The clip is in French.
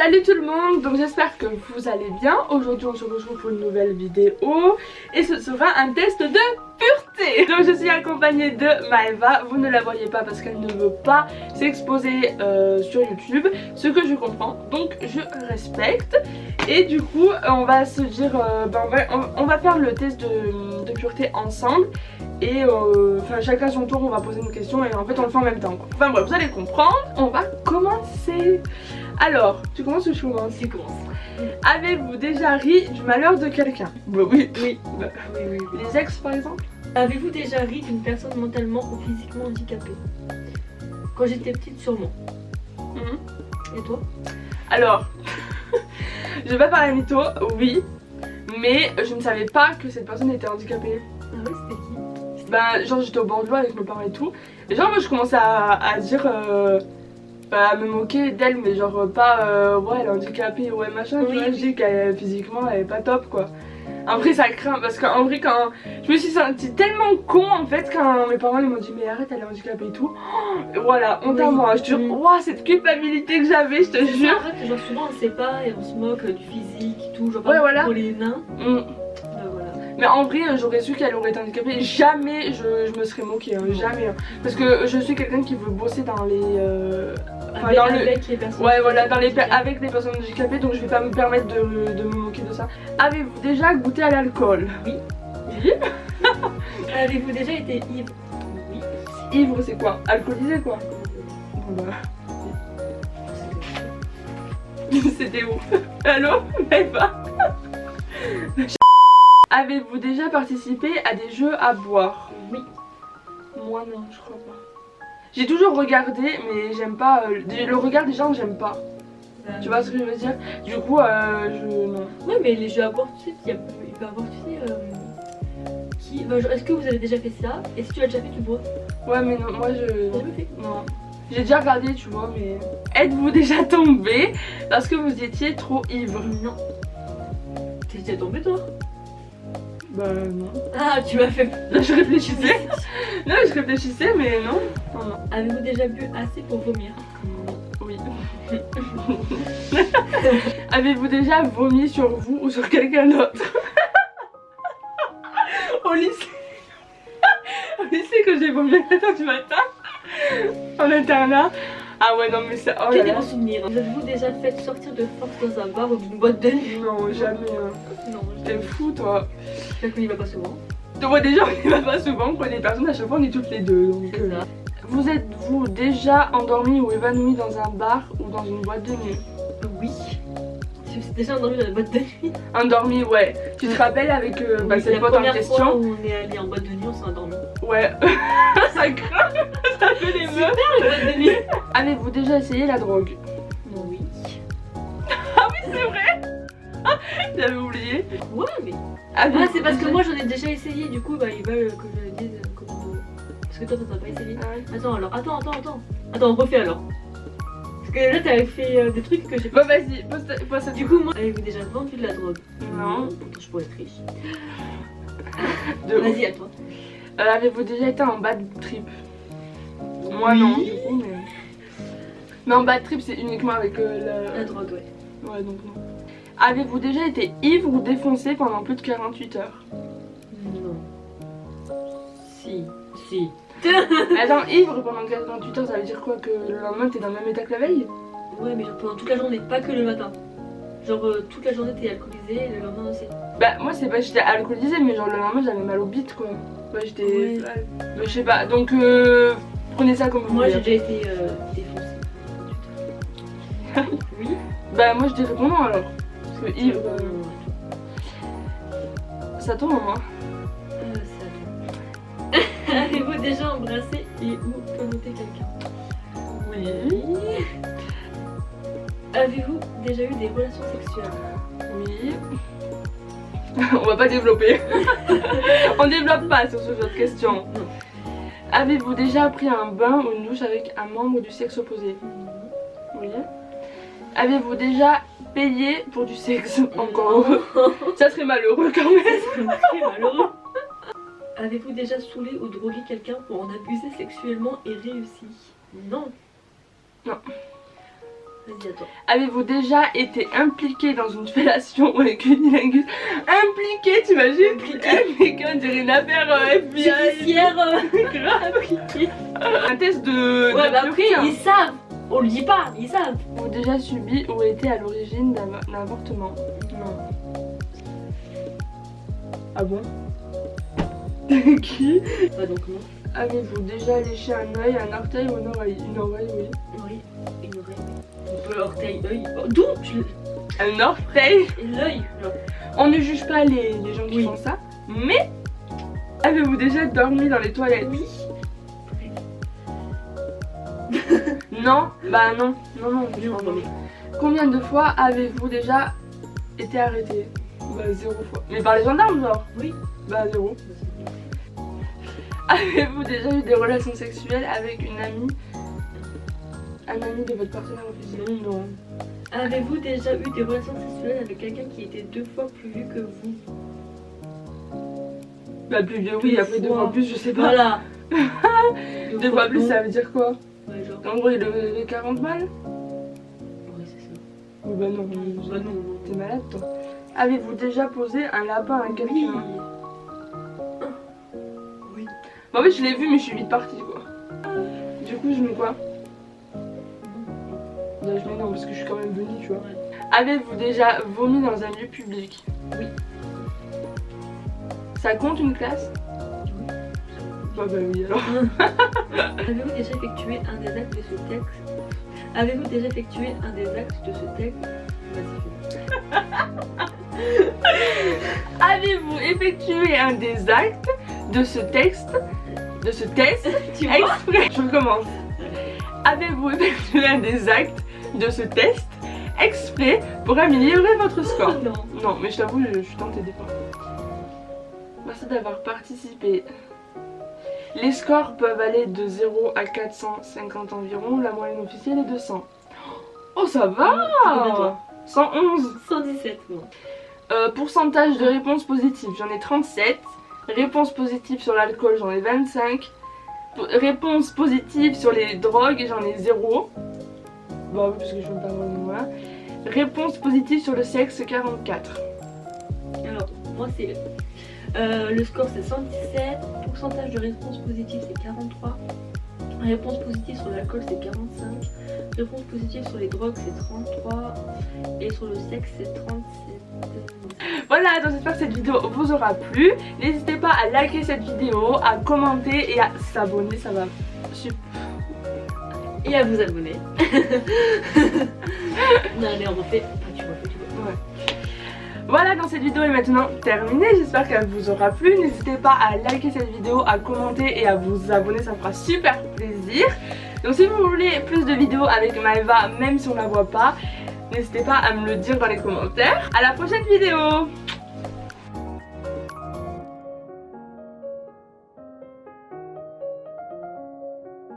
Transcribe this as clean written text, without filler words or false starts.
Salut tout le monde, donc j'espère que vous allez bien. Aujourd'hui on se retrouve pour une nouvelle vidéo et ce sera un test de pureté. Donc je suis accompagnée de Maëva, vous ne la voyez pas parce qu'elle ne veut pas s'exposer sur YouTube, ce que je comprends, donc je respecte. Et du coup on va se dire, on va faire le test de pureté ensemble. Et chacun son tour, on va poser une question et en fait on le fait en même temps quoi. Enfin bref, vous allez comprendre, on va commencer. Alors, tu commences ou je commence? Tu commences. Avez-vous déjà ri du malheur de quelqu'un? Bah oui. Oui. Oui. Les ex par exemple? Avez-vous déjà ri d'une personne mentalement ou physiquement handicapée? Quand j'étais petite, sûrement. Et toi? Alors, je vais pas parler mytho, oui. Mais je ne savais pas que cette personne était handicapée. Ah ouais, c'était qui? Bah genre j'étais au bord de l'eau avec mes parents et tout. Et genre moi je commençais à dire... à me moquer d'elle, mais genre pas ouais elle est handicapée, ouais machin, tu vois, je dis qu'elle physiquement elle est pas top quoi. Après ça craint parce qu'en vrai quand je me suis sentie tellement con en fait quand mes parents ils m'ont dit mais arrête elle est handicapée et tout. Et voilà, honte à moi, je te jure, wow, cette culpabilité que j'avais, je te jure. C'est vrai que genre souvent on sait pas et on se moque du physique et tout, genre ouais, voilà. pour les nains. Mais en vrai j'aurais su qu'elle aurait été handicapée, jamais je me serais moquée, hein, jamais. Hein. Parce que je suis quelqu'un qui veut bosser dans les... avec les personnes. Ouais voilà, avec les personnes handicapées, donc je vais pas me permettre de me moquer de ça. Avez-vous déjà goûté à l'alcool? Oui. Oui. Avez-vous déjà été ivre? Oui. Ivre c'est quoi? Alcoolisé quoi? Bon bah... C'était où? Allô? Maëva. Avez-vous déjà participé à des jeux à boire? Oui. Moi non, je crois pas. J'ai toujours regardé mais j'aime pas, le regard des gens j'aime pas. Tu vois ce que je veux dire? Du coup non. Ouais mais les jeux à boire tu sais, il peut y avoir tu sais est-ce que vous avez déjà fait ça? Et si tu l'as déjà fait tu bois? Ouais mais non, moi je... T'as jamais fait? Non. J'ai déjà regardé tu vois mais... Êtes-vous déjà tombé parce que vous étiez trop ivre? Non. T'es déjà tombé toi? Bah non. Ah tu m'as fait... Là je réfléchissais. Non je réfléchissais mais non. Non, non. Avez-vous déjà bu assez pour vomir? Oui. Avez-vous déjà vomi sur vous ou sur quelqu'un d'autre? Au lycée. Au lycée quand j'ai vomi à 4h du matin. En internat. Ah ouais non mais c'est... Oh J'ai là des là. bons souvenirs. Avez-vous déjà fait sortir de force dans un bar ou d'une boîte de nuit? Non jamais. Non. T'es fou toi. J'espère qu'on y va pas souvent. Tu vois déjà on y va pas souvent, on connaît personne, à chaque fois on est toutes les deux. Donc, C'est ça. Vous êtes-vous déjà endormi ou évanoui dans un bar ou dans une boîte de nuit? Oui. Je me suis déjà endormie dans la boîte de nuit. Endormi ouais. Tu te rappelles avec Oui, cette la pote en première fois question? où on est allé en boîte de nuit, on s'est endormi. Ouais. Ça craint. Ça fait les meufs. La boîte de nuit. Avez-vous déjà essayé la drogue? Oui. Ah oui c'est vrai. J'avais oublié. Ouais mais... Ah c'est parce que moi j'en ai déjà essayé, du coup bah ils veulent que je dise comment... Parce que toi t'as pas essayé. Ah ouais. Attends alors, attends, on refait alors. Parce que là t'avais fait des trucs que j'ai pas. Bon vas-y, pose ça. Du coup moi, avez-vous déjà vendu de la drogue? Non. Pourtant je pourrais être riche. De ouf. Vas-y à toi. Avez-vous déjà été en bad trip? Moi non du coup mais en bad trip c'est uniquement avec La drogue ouais. Ouais donc non. Avez-vous déjà été ivre ou défoncé pendant plus de 48 heures? Non. Si. Mais attends, ivre pendant 48 heures ça veut dire quoi? Que le lendemain t'es dans le même état que la veille? Ouais mais genre pendant toute la journée, pas que le matin. Genre toute la journée t'es alcoolisé et le lendemain aussi. Bah moi c'est pas j'étais alcoolisée mais genre le lendemain j'avais mal au bite quoi. Ouais j'étais... Ouais. Mais je sais pas donc prenez ça comme vous Moi voulez. j'ai déjà été défoncée. Oui. Bah moi je dirais bon non alors. Parce que ivre... Ça tombe moi. C'est à toi. Avez-vous déjà embrassé et ou connoté quelqu'un? Oui. Avez-vous déjà eu des relations sexuelles? Oui. On va pas développer. On développe pas sur ce genre de questions. Non. Avez-vous déjà pris un bain ou une douche avec un membre du sexe opposé? Oui. Avez-vous déjà payé pour du sexe? Encore heureux. Ça serait malheureux quand même. C'est très malheureux. Avez-vous déjà saoulé ou drogué quelqu'un pour en abuser sexuellement et réussi? Non. Non. Vas-y, attends. Avez-vous déjà été impliqué dans une fellation avec cunilingus? Impliqué, t'imagines? Impliqué, on dirait une affaire FBI. Judiciaire impliqué. Un test de. Ouais, de bah après, pureté, hein. ils savent. On le dit pas, ils savent. Avez-vous déjà subi ou été à l'origine d'un avortement? Non. Ah bon? Qui? Bah donc non. Avez-vous déjà léché un œil, un orteil ou une oreille? Une oreille, oui. Oui, une oreille. On peut l'orteil, œil. Oh, d'où Un orteil? Et l'œil, genre. On ne juge pas les gens qui Oui. font ça, mais avez-vous déjà dormi dans les toilettes? Oui. Non? Bah non, non, non. Non, non, mais. Combien de fois avez-vous déjà été arrêté? Bah 0 fois. Mais par les gendarmes genre? Oui. Bah 0. Avez-vous déjà eu des relations sexuelles avec une amie? Un ami de votre partenaire officiel? Non. Avez-vous déjà eu des relations sexuelles avec quelqu'un qui était 2 fois plus vieux que vous? Bah plus vieux oui, après 2 fois plus je sais pas. Voilà. 2 fois plus non. ça veut dire quoi? Ouais, genre. En gros il avait 40 balles? Oui, c'est ça. Oh bah non, Bah non, non. t'es malade toi. Avez-vous déjà posé un lapin à quelqu'un? Oui. Oui. Bah en fait je l'ai vu mais je suis vite partie quoi. Du coup je mets quoi? Bah, je mets non parce que je suis quand même venue tu vois. Ouais. Avez-vous déjà vomi dans un lieu public? Oui. Ça compte une classe? Oui. Bah oui alors. Avez-vous déjà effectué un des actes de ce texte? Avez-vous déjà effectué un des actes de ce texte? Vas-y. Avez-vous effectué un des actes de ce texte? De ce test? Tu vois? Exprès. Je recommence. Avez-vous effectué un des actes de ce test exprès pour améliorer votre score? Non. Non, mais je t'avoue, je suis tentée des fois. Merci d'avoir participé. Les scores peuvent aller de 0 à 450 environ. La moyenne officielle est de 100. Oh, ça Combien, va! toi? 111. 117, non. Pourcentage de réponses positives, j'en ai 37. Réponses positives sur l'alcool, j'en ai 25. Réponses positives sur les drogues, j'en ai 0. Bah oui, parce que je veux pas vraiment. Voilà. Réponses positives sur le sexe, 44. Alors, moi, c'est. Le score, c'est 117. Pourcentage de réponses positives, c'est 43. Réponse positive sur l'alcool, c'est 45. Réponse positive sur les drogues, c'est 33. Et sur le sexe, c'est 37. Voilà, donc j'espère que cette vidéo vous aura plu. N'hésitez pas à liker cette vidéo, à commenter et à s'abonner, ça va super. Et à vous abonner. Non, allez, on refait. Tu refais. Ouais. Voilà, donc cette vidéo est maintenant terminée, j'espère qu'elle vous aura plu. N'hésitez pas à liker cette vidéo, à commenter et à vous abonner, ça me fera super plaisir. Donc si vous voulez plus de vidéos avec Maëva, même si on la voit pas, n'hésitez pas à me le dire dans les commentaires. À la prochaine vidéo.